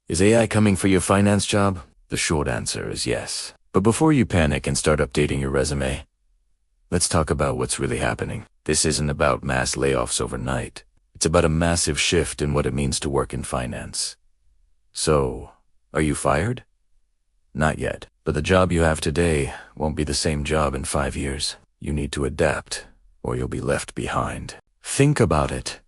Is AI coming for your finance job? The short answer is yes. But before you panic and start updating your resume, let's talk about what's really happening. This isn't about mass layoffs overnight. It's about a massive shift in what it means to work in finance. So, are you fired? Not yet. But the job you have today won't be the same job in 5 years. You need to adapt, or you'll be left behind. Think about it.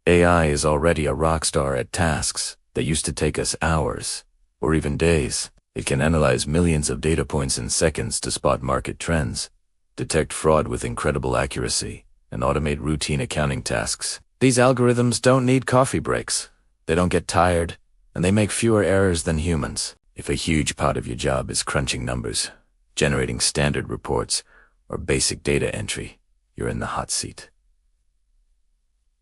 AI is already a rock star at tasks that used to take us hours, or even days. It can analyze millions of data points in seconds to spot market trends, detect fraud with incredible accuracy, and automate routine accounting tasks. These algorithms don't need coffee breaks. They don't get tired, and they make fewer errors than humans. If a huge part of your job is crunching numbers, generating standard reports, or basic data entry, you're in the hot seat.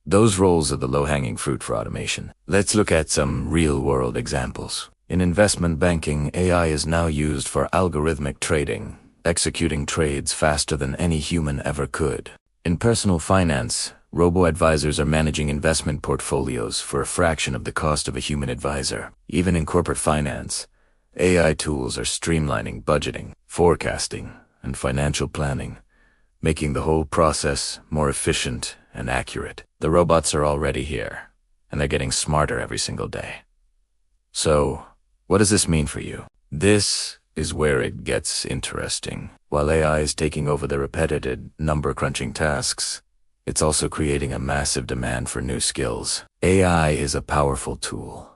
Those roles are the low-hanging fruit for automation. Let's look at some real-world examples. In investment banking, AI is now used for algorithmic trading, executing trades faster than any human ever could. In personal finance, robo-advisors are managing investment portfolios for a fraction of the cost of a human advisor. Even in corporate finance, AI tools are streamlining budgeting, forecasting, and financial planning, making the whole process more efficient and accurate. The robots are already here, and they're getting smarter every single day. So, what does this mean for you? This is where it gets interesting. While AI is taking over the repetitive, number-crunching tasks, it's also creating a massive demand for new skills. AI is a powerful tool,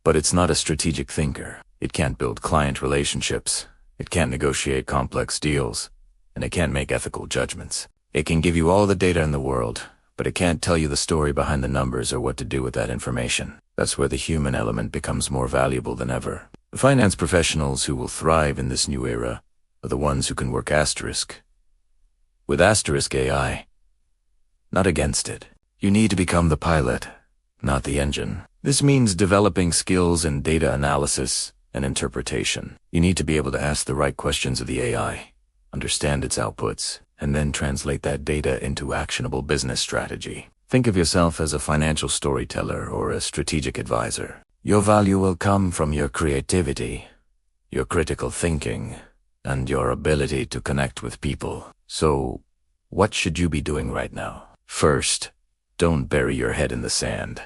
but it's not a strategic thinker. It can't build client relationships, it can't negotiate complex deals, and it can't make ethical judgments. It can give you all the data in the world, but it can't tell you the story behind the numbers or what to do with that information. That's where the human element becomes more valuable than ever. The finance professionals who will thrive in this new era are the ones who can work with asterisk AI, not against it. You need to become the pilot, not the engine. This means developing skills in data analysis and interpretation. You need to be able to ask the right questions of the AI, understand its outputs, and then translate that data into actionable business strategy. Think of yourself as a financial storyteller or a strategic advisor. Your value will come from your creativity, your critical thinking, and your ability to connect with people. So, what should you be doing right now? First, don't bury your head in the sand.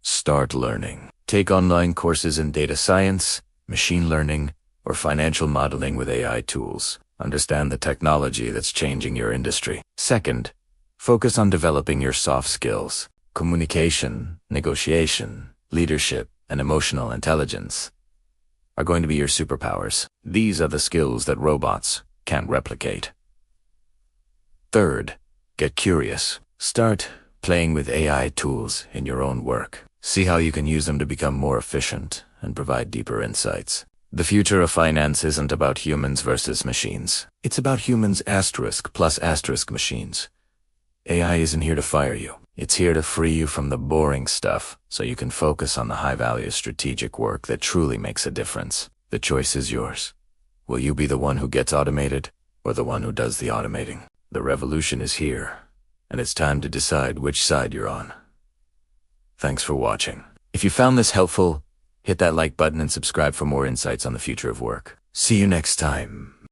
Start learning. Take online courses in data science, machine learning, or financial modeling with AI tools. Understand the technology that's changing your industry. Second, focus on developing your soft skills. Communication, negotiation, leadership, and emotional intelligence are going to be your superpowers. These are the skills that robots can't replicate. Third, get curious. Start playing with AI tools in your own work. See how you can use them to become more efficient and provide deeper insights. The future of finance isn't about humans versus machines. It's about humans asterisk plus asterisk machines. AI isn't here to fire you. It's here to free you from the boring stuff so you can focus on the high-value strategic work that truly makes a difference. The choice is yours. Will you be the one who gets automated or the one who does the automating? The revolution is here, and it's time to decide which side you're on. Thanks for watching. If you found this helpful, hit that like button and subscribe for more insights on the future of work. See you next time.